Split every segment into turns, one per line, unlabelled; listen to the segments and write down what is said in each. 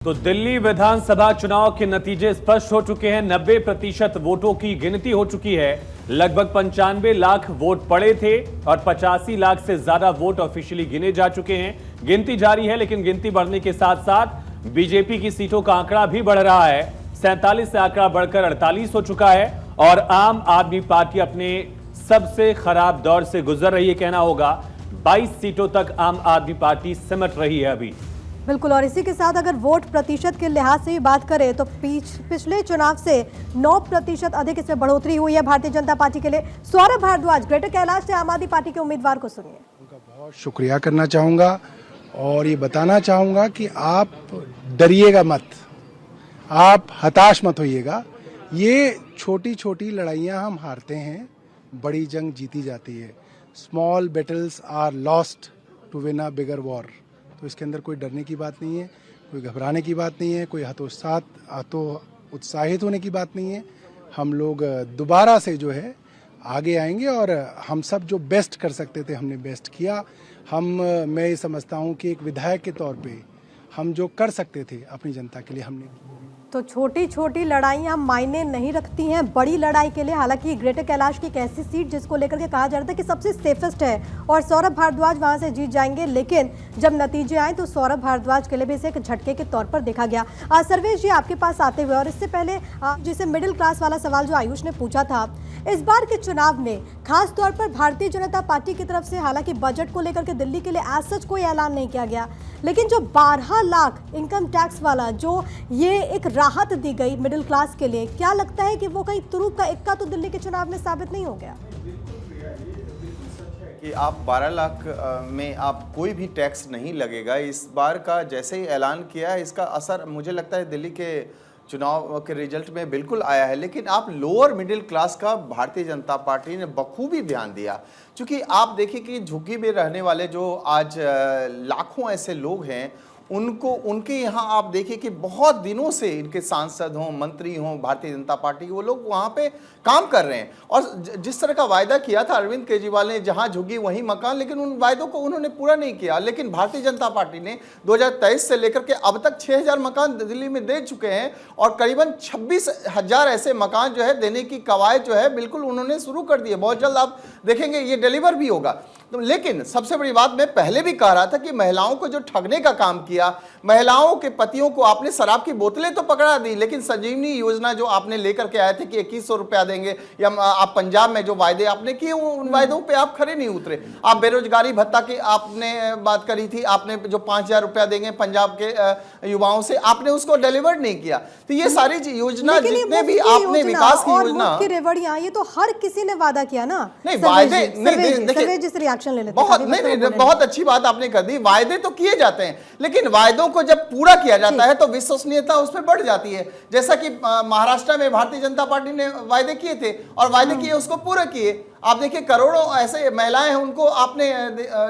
तो दिल्ली विधानसभा चुनाव के नतीजे स्पष्ट हो चुके हैं। 90% वोटों की गिनती हो चुकी है। लगभग 95 लाख वोट पड़े थे और 85 लाख से ज्यादा वोट ऑफिशियली गिने जा चुके हैं। गिनती जारी है, लेकिन गिनती बढ़ने के साथ साथ बीजेपी की सीटों का आंकड़ा भी बढ़ रहा है। 47 से आंकड़ा बढ़कर 48 हो चुका है और आम आदमी पार्टी अपने सबसे खराब दौर से गुजर रही है, कहना होगा। 22 सीटों तक आम आदमी पार्टी सिमट रही है अभी।
बिल्कुल, और इसी के साथ अगर वोट प्रतिशत के लिहाज से भी बात करें तो पिछले चुनाव से 9% अधिक इसमें बढ़ोतरी हुई है भारतीय जनता पार्टी के लिए। सौरभ भारद्वाज ग्रेटर कैलाश से आम आदमी पार्टी के उम्मीदवार को सुनिए।
उनका बहुत शुक्रिया करना चाहूँगा और ये बताना चाहूँगा कि आप डरिएगा मत, आप हताश मत होइएगा। ये छोटी छोटी लड़ाइयाँ हम हारते हैं, बड़ी जंग जीती जाती है। Small battles are lost to win a bigger war. तो इसके अंदर कोई डरने की बात नहीं है, कोई घबराने की बात नहीं है, कोई उत्साहित होने की बात नहीं है। हम लोग दोबारा से जो है आगे आएंगे और हम सब जो बेस्ट कर सकते थे हमने बेस्ट किया। मैं ये समझता हूँ कि एक विधायक के तौर पे हम जो कर सकते थे अपनी जनता के लिए हमने किया।
तो छोटी छोटी लड़ाइयां मायने नहीं रखती हैं बड़ी लड़ाई के लिए। हालांकि ग्रेटर कैलाश की एक ऐसी सीट जिसको लेकर के कहा जा रहा था कि सबसे सेफेस्ट है और सौरभ भारद्वाज वहां से जीत जाएंगे, लेकिन जब नतीजे आए तो सौरभ भारद्वाज के लिए भी इसे एक झटके के तौर पर देखा गया। सर्वेश जी, आपके पास आते हुए और इससे पहले जिसे मिडिल क्लास वाला सवाल जो आयुष ने पूछा था, इस बार के चुनाव में खास तौर पर भारतीय जनता पार्टी की तरफ से हालांकि बजट को लेकर के दिल्ली के लिए एज सच कोई ऐलान नहीं किया गया, लेकिन जो 12 लाख इनकम टैक्स वाला जो ये एक राहत दी गई मिडिल क्लास के लिए, क्या लगता है कि वो कहीं तुरुप का इक्का तो दिल्ली के चुनाव में साबित नहीं हो गया?
कि आप 12 लाख में आप कोई भी टैक्स नहीं लगेगा, इस बार का जैसे ही ऐलान किया है इसका असर मुझे लगता है दिल्ली के चुनाव के रिजल्ट में बिल्कुल आया है। लेकिन आप लोअर मिडिल क्लास का भारतीय जनता पार्टी ने बखूबी ध्यान दिया, क्योंकि आप देखिए कि झुग्गी में रहने वाले जो आज लाखों ऐसे लोग हैं, उनके यहाँ आप देखिए कि बहुत दिनों से इनके सांसद हों, मंत्री हों भारतीय जनता पार्टी के, वो लोग वहाँ पे काम कर रहे हैं। और जिस तरह का वायदा किया था अरविंद केजरीवाल ने, जहाँ झुग्गी वहीं मकान, लेकिन उन वायदों को उन्होंने पूरा नहीं किया। लेकिन भारतीय जनता पार्टी ने 2023 से लेकर के अब तक 6000 मकान दिल्ली में दे चुके हैं और करीबन 26,000 ऐसे मकान जो है देने की कवायद जो है बिल्कुल उन्होंने शुरू कर दी है। बहुत जल्द आप देखेंगे ये डिलीवर भी होगा। लेकिन सबसे बड़ी बात, मैं पहले भी कह रहा था कि महिलाओं को जो ठगने का काम किया, महिलाओं के पतियों को आपने शराब की बोतलें तो पकड़ा दी, लेकिन संजीवनी योजना जो आपने लेकर के आए थे कि 2100 रुपया देंगे, या आप पंजाब में जो वायदे आपने किए उन वायदों पे आप खरे नहीं उतरे। आप बेरोजगारी भत्ता की आपने बात करी थी, आपने जो 5000 रुपया देंगे पंजाब के युवाओं से, आपने उसको डिलीवर नहीं किया। तो ये सारी योजना जितने भी आपने विकास की योजना,
ये तो हर किसी ने वादा किया ना।
नहीं वायदे नहीं, बहुत अच्छी बात आपने कर दी। वायदे तो किए जाते हैं, लेकिन वायदों को जब पूरा किया जाता है तो विश्वसनीयता उसमें बढ़ जाती है। जैसा कि महाराष्ट्र में भारतीय जनता पार्टी ने वायदे किए थे और वायदे किए उसको पूरा किए। आप देखिए करोड़ों ऐसे महिलाएं हैं, उनको आपने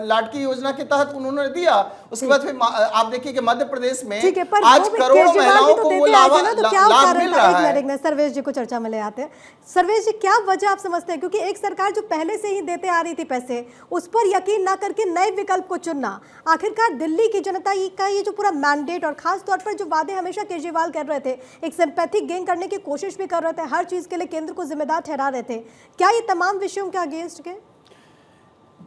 लाडकी योजना के तहत उन्होंने दिया। उसके बाद फिर आप देखिए कि मध्य प्रदेश में आज करोड़ों महिलाओं को वो लाभ मिल रहा है।
सर्वेश जी को चर्चा में ले आते हैं। सर्वेश जी, क्या वजह आप समझते हैं? क्योंकि एक सरकार जो पहले से ही देते आ रही थी पैसे, उस पर यकीन ना करके नए विकल्प को चुनना, आखिरकार दिल्ली की जनता का ये जो पूरा मैंडेट और खास तौर पर जो वादे हमेशा केजरीवाल कर रहे थे, एक सिंपैथी गेन करने की कोशिश भी कर रहे थे, हर चीज के लिए केंद्र को जिम्मेदार ठहरा रहे थे, क्या ये तमाम विषयों के अगेंस्ट के?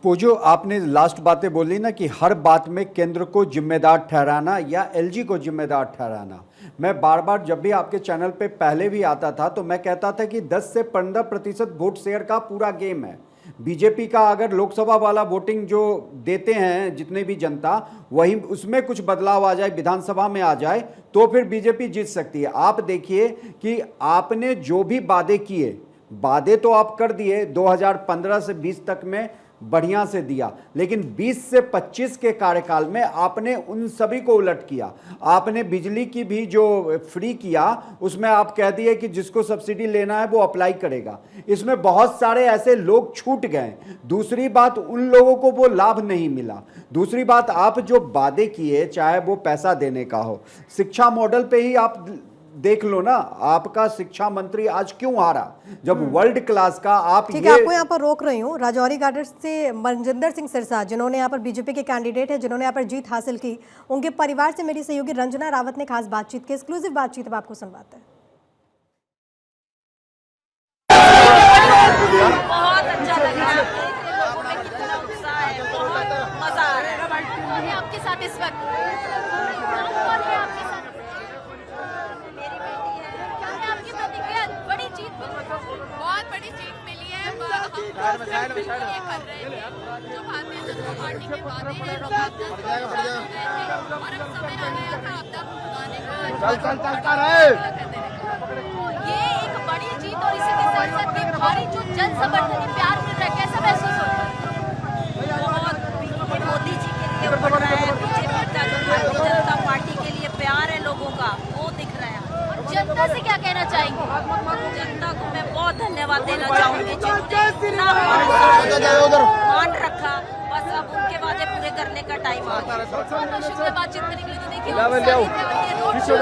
वो जो आपने लास्ट बातें बोली ना कि हर बात में केंद्र को जिम्मेदार ठहराना या एलजी को जिम्मेदार ठहराना, मैं बार बार जब भी आपके चैनल पे पहले भी आता था तो मैं कहता था कि 10 से 15% वोट शेयर का पूरा गेम है। बीजेपी का अगर लोकसभा वाला वोटिंग जो देते हैं जितने भी जनता, वही उसमें कुछ बदलाव आ जाए, विधानसभा में आ जाए, तो फिर बीजेपी जीत सकती है। आप देखिए कि आपने जो भी वादे किए, वादे तो आप कर दिए 2015 से 20 तक में बढ़िया से दिया, लेकिन 20 से 25 के कार्यकाल में आपने उन सभी को उलट किया। आपने बिजली की भी जो फ्री किया उसमें आप कह दिए कि जिसको सब्सिडी लेना है वो अप्लाई करेगा। इसमें बहुत सारे ऐसे लोग छूट गए। दूसरी बात, उन लोगों को वो लाभ नहीं मिला। दूसरी बात, आप जो वादे किए, चाहे वो पैसा देने का हो, शिक्षा मॉडल पे ही आप देख लो ना, आपका शिक्षा मंत्री आज क्यों हारा, जब वर्ल्ड क्लास का आप
ठीक है, आपको यहाँ पर रोक रही हूँ। राजौरी गार्डन से मनजिंदर सिंह सिरसा, जिन्होंने यहाँ पर बीजेपी के कैंडिडेट है, जिन्होंने यहाँ पर जीत हासिल की, उनके परिवार से मेरी सहयोगी रंजना रावत ने खास बातचीत की। एक्सक्लूसिव बातचीत अब आपको सुनवाते हैं।
बहुत अच्छा लग रहा है, लोगों में कितना उत्साह है, बहुत मजा आ रहा है। आपके साथ इस वक्त कौन है आपके साथ? मेरी बेटी है। क्या है आपकी प्रतिक्रिया? बड़ी जीत मिली, बहुत बड़ी जीत मिली है। हम बहुत ये कर रहे थे जो भारतीय जनता पार्टी के वादे हैं, और अब समय आ गया था आपदा को भुलाने का। ये एक बड़ी जीत और इसी के साथ साथ एक भारी जो जन समर्थन प्यार मिल रहा है, कैसा महसूस होता है? बहुत मोदी जी के लिए बढ़ रहा है, बीजेपी का जो भारतीय जनता पार्टी के लिए प्यार है लोगों का, वो दिख रहा है। जनता से क्या कहना चाहेंगे? जनता को मैं बहुत धन्यवाद देना चाहूंगी, जिन्होंने इतना मान रखा। बस अब उनके वादे पूरे करने का टाइम आ गया। बातचीत करेंगे तो देखिए रोड शो